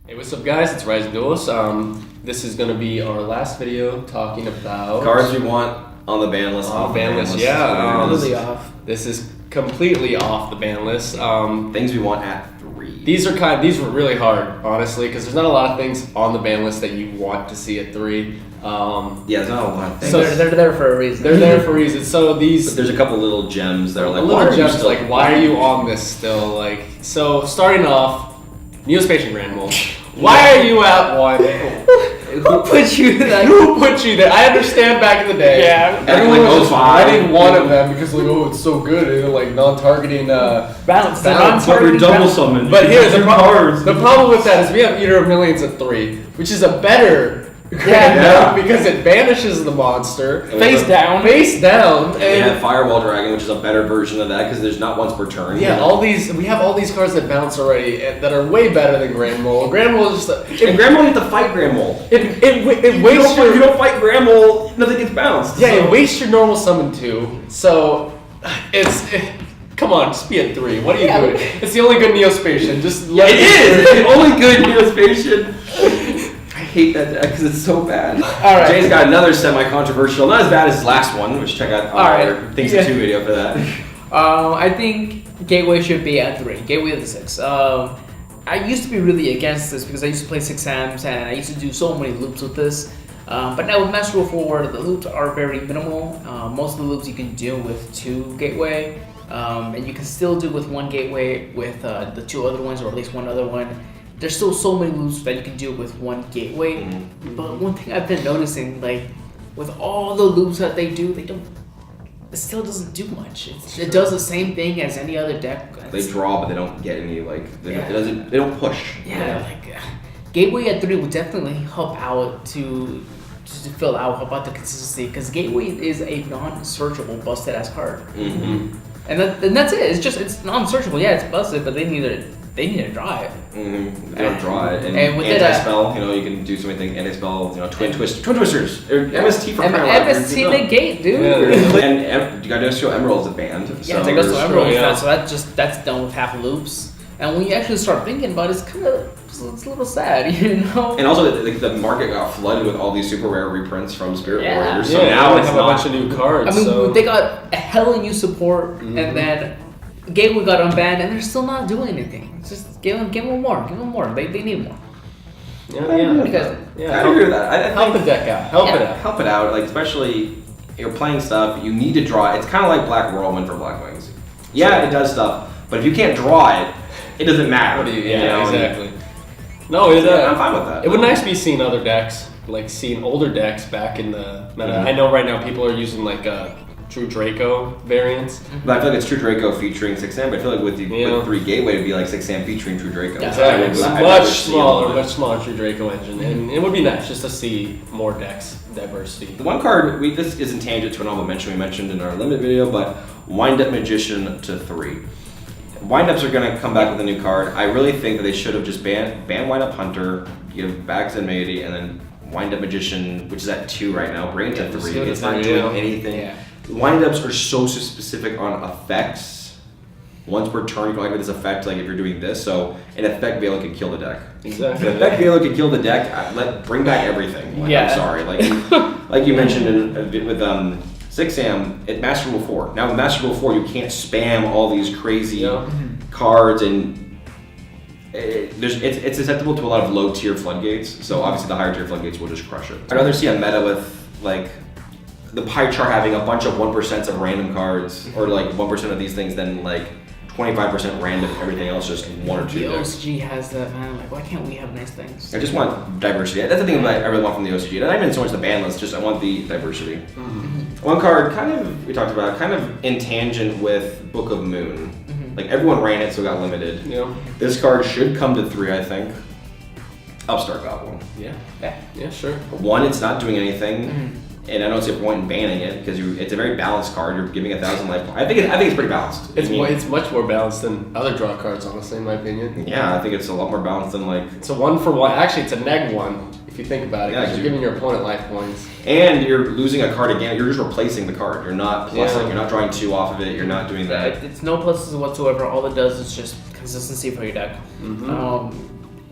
Hey, what's up, guys? It's Rise Duelist. This is gonna be our last video talking about cards we want on the ban list. On the ban list, yeah. Completely off. This is completely off the ban list. Things we want at 3. These were really hard, honestly, because there's not a lot of things on the ban list that you want to see at 3. Yeah, there's not a lot of things. So they're there for a reason. They're there for a reason. So these. But there's a couple little gems that are like, why are you on this still? Like, so starting off, Neospatial Grand Mold. Why are you at 1? Who put you there? Who put you there? I understand back in the day. Yeah. Everyone Like was just 05. writing one of them because like, oh, it's so good. And like non-targeting Bounce. Fucking double summon. But here's the problem. cards. The problem with that is we have Eater of Millions at 3, which is a better Yeah. because it banishes the monster Face down. and We have Firewall Dragon, which is a better version of that because there's not once per turn. yeah, we have all these cards that bounce already that are way better than Grand Mole. Grand Mole is just And Grand Mole, you have to fight Grand Mole. it wastes If you don't fight Grand Mole, nothing gets bounced. Yeah, So- it wastes your normal summon too. So come on, just be at 3. What are you doing? It's the only good Neospatian. Just let It is! It's the only good Neospatian. I hate that deck because it's so bad. All right. Jay's got another semi-controversial, not as bad as his last one, which check out our Things to 2 video for that. I think Gateway should be at 3. Gateway at the 6. I used to be really against this because I used to play 6 Ams and I used to do so many loops with this. But now with Master Rule 4, the loops are very minimal. Most of the loops you can do with 2 Gateway. And you can still do with 1 Gateway with the 2 other ones, or at least 1 other one. There's still so many loops that you can do with 1 Gateway. Mm-hmm. But one thing I've been noticing, like with all the loops that they do, it still doesn't do much. It does the same thing as any other deck. They draw, but they don't get any they Yeah. they don't push. Yeah, Gateway at 3 would definitely help out to fill out, help out the consistency, because Gateway is a non-searchable busted ass card, Mm-hmm. and that's it. It's non-searchable. Yeah, it's busted, but they need to draw it. Mm-hmm. They don't draw it. And with anti-spell, you can do so many things. Anti-spell, twin twisters, or MST for MST negate, dude. Yeah. And you got Industrial Emeralds at band. Yeah, so it's like Industrial Emeralds yeah. now, so that's done with half loops. And when you actually start thinking about it, it's a little sad, And also, the market got flooded with all these super rare reprints from Spirit Yeah. Warriors. Yeah, So now it's have a not. bunch of new cards. I mean, so. they got a hella new support, and then Gateway got unbanned, and they're still not doing anything. It's just give them more. They need more. yeah. I agree with that. I Help think the deck out. Help it out. help it out. Like especially you're playing stuff, you need to draw. It's kind of like Black Whirlwind for Black Wings. Yeah, it does stuff, but if you can't draw it, it doesn't matter. What do you? you Yeah, know? exactly. No, I'm fine with that. It would nice to be seeing other decks, like seeing older decks back in the meta. I know right now people are using like True Draco variants. But I feel like it's True Draco featuring 6M, but I feel like with Yeah. with 3 Gateway, it'd be like 6M featuring True Draco. Yeah, Exactly. I'd It's rather much see a lot. smaller True Draco engine, and it would be nice just to see more decks diversity. The one card, this isn't tangent to an honorable mention we mentioned in our limit video, but Wind Up Magician to 3. Wind Ups are going to come back with a new card. I really think that they should have just banned Wind Up Hunter, give Bags and Melee, and then Wind Up Magician, which is at 2 right now, bring it to 3. It's not doing anything. Yeah. Wind Ups are so specific on effects. Once per turn, you can activate this effect, like if you're doing this. So, an effect Veiler could kill the deck. Exactly. If effect Veiler could kill the deck, bring back everything. Like, Yeah. I'm sorry. Like you mentioned with 6am, at Master Rule 4. Now with Master Rule 4, you can't spam all these crazy cards, and it's susceptible to a lot of low tier floodgates. So obviously the higher tier floodgates will just crush it. I'd rather see a meta with like the pie chart having a bunch of 1% of random cards, or like 1% of these things, than like 25% random, everything else just 1 or 2 The decks. OCG has that, man. Like, why can't we have nice things? I just want diversity. That's the thing that I really want from the OCG. And not even so much the ban list, just I want the diversity. One card, we talked about, kind of in tangent with Book of Moon. Like everyone ran it, so it got limited. Yeah. This card should come to 3, I think. Upstart Goblin. Yeah, sure. 1, it's not doing anything. And I don't see a point in banning it because it's a very balanced card. You're giving 1,000 life. I think it's pretty balanced. It's much more balanced than other draw cards, honestly, in my opinion. Yeah, I think it's a lot more balanced than like. It's a 1 for 1. Actually, it's a neg 1 if you think about it. Yeah, Because you're giving your opponent life points. And you're losing a card again. You're just replacing the card. You're not plussing. Yeah. You're not drawing 2 off of it. You're not doing that. It's no pluses whatsoever. All it does is just consistency for your deck.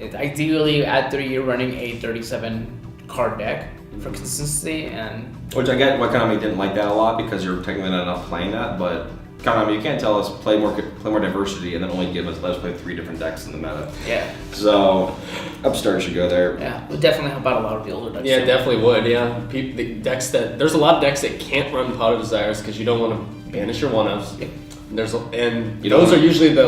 Ideally, at 3, you're running a 37 card deck for consistency, and which I get. Why Konami didn't like that a lot because you're technically not playing that, but. Konami, you can't tell us play more diversity and then only let us play 3 different decks in the meta. Yeah. So, Upstart should go there. Yeah, would definitely help out a lot of the older decks. Yeah, it definitely would. Yeah, the decks there's a lot of decks that can't run Pot of Desires because you don't want to banish your 1-ofs. Yep. Those are usually the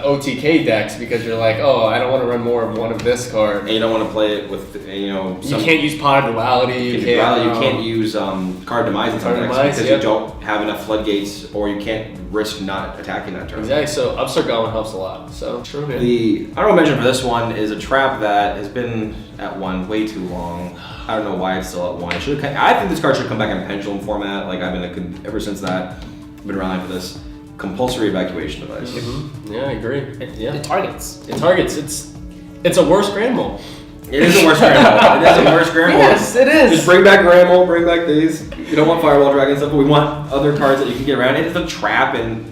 OTK decks because you're like, oh, I don't want to run more of one of this card. And you don't want to play it with you can't use Pot of Duality. You can't use Card Demise in some decks because you don't have enough floodgates, or you can't risk not attacking that turn. Exactly. So Upstart Goblin helps a lot. So true, man. The honorable mention for this one is a trap that has been at 1 way too long. I don't know why it's still at 1. I think this card should come back in Pendulum format. Like I've been ever since that. I've been relying for this. Compulsory evacuation device. Mm-hmm. Yeah, I agree. It targets. It targets. It's a worse Grand Mole. It is a worse Grand Mole. It is a worse Grand Mole. Yes, it is. Just bring back Grand Mole, bring back these. You don't want Firewall Dragon stuff, but we want other cards that you can get around. It's a trap and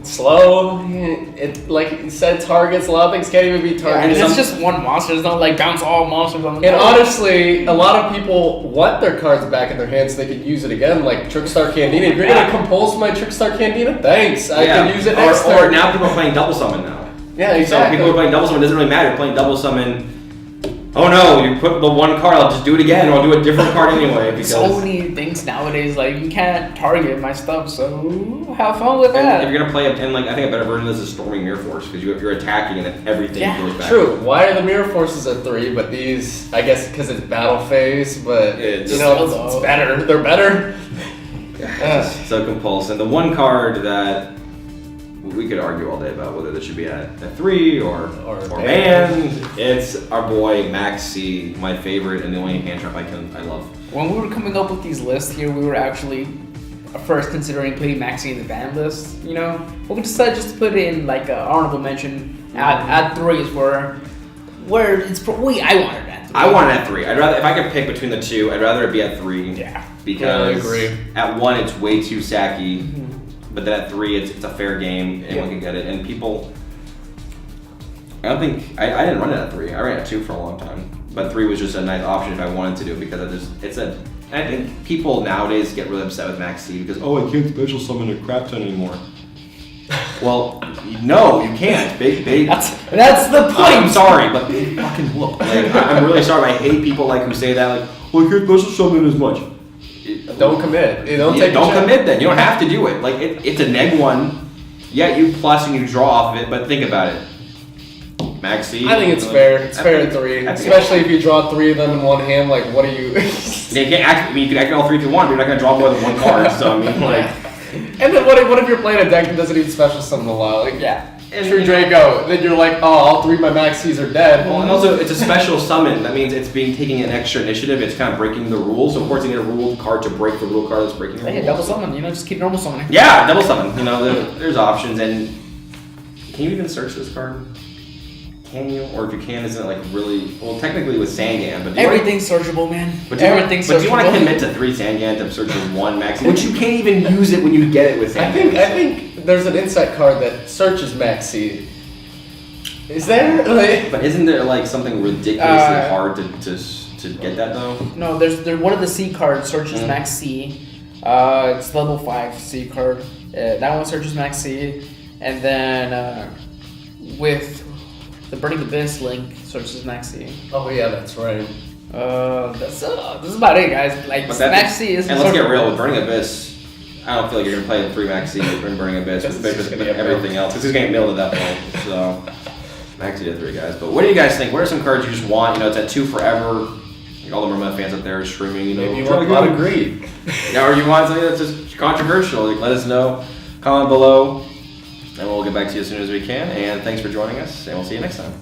slow. It like you said, targets. A lot of things can't even be targeted. Yeah, it's just one monster. It's not like bounce all monsters on the board. And honestly, a lot of people want their cards back in their hands so they can use it again, like Trickstar Candina. If you're gonna compulse my Trickstar Candina, thanks. I can use it next turn. Or now people are playing double summon now. Yeah, exactly. So people are playing double summon. It doesn't really matter. You're playing double summon. Oh no, you put the one card, I'll just do it again, or I'll do a different card anyway. Because so many things nowadays, like you can't target my stuff, so have fun with that. If you're gonna play I think a better version of this is Storming Mirror Force, because you're attacking and then everything goes back. True. Why are the Mirror Forces at 3, but these, I guess because it's battle phase, but it's better. They're better. So Compulse. And the one card that we could argue all day about whether this should be at 3 or banned. It's our boy Maxi, my favorite and the only hand trap I love. When we were coming up with these lists here, we were actually first considering putting Maxi in the ban list. But we decided just to put it in like an honorable mention at 3 is where it's probably I wanted it at 3. I want it at 3. I'd rather, if I could pick between the two, I'd rather it be at 3. Yeah. Because I agree. At 1 it's way too sacky. Mm-hmm. But then at 3, it's a fair game. Anyone can get it. And people, I don't think, I didn't run it at 3. I ran it at 2 for a long time. But 3 was just a nice option if I wanted to do it because I think people nowadays get really upset with Maxi because, I can't special summon a crap ton anymore. Well, no, you can't. That's the point. I'm sorry, but big fucking whoop. Like, I'm really sorry. I hate people who say that. Like, I can't special summon as much. Don't commit. Don't commit then. You don't have to do it. Like it's a neg 1. Yeah, you plus and you draw off of it, but think about it. Maxi. I think it's fair. It's fair at 3. Especially if you draw 3 of them in one hand, like what are you you can act all 3 if you want, but you're not gonna draw more than one card, so And then what if you're playing a deck that doesn't even special summon a lot? Like True Draco, then you're like, all 3 of my Maxis are dead. Well, and also it's a special summon. That means it's taking an extra initiative. It's kind of breaking the rules. So of course you need a rule card to break the rule card that's breaking the rules. Double summon. Just keep normal summoning. Yeah, double summon. There's options. And can you even search this card? Can you? Or if you can, isn't it really? Well, technically with Sangan, but everything's searchable, man. But do you want to commit to 3 Sangan to search for 1 Maxi? Which you can't even use it when you get it with Sangan. I think there's an insight card that searches Maxi. Is there? But isn't there something ridiculously hard to get that though? No, there's one of the C cards searches Max C. It's level 5 C card. That one searches Max C, and then with the Burning Abyss link searches Max C. Oh yeah, that's right. This is about it, guys. Max C is. And let's get real with Burning Abyss. I don't feel like you're gonna play 3 Maxi in Burning Abyss with everything else. It's just gonna get milled at that point. So Maxi did 3 guys. But what do you guys think? What are some cards you just want? It's at 2 forever. All the Merman fans out there are streaming. Maybe you want a lot of greed. Or you want something that's just controversial? Let us know. Comment below, and we'll get back to you as soon as we can. And thanks for joining us. And we'll see you next time.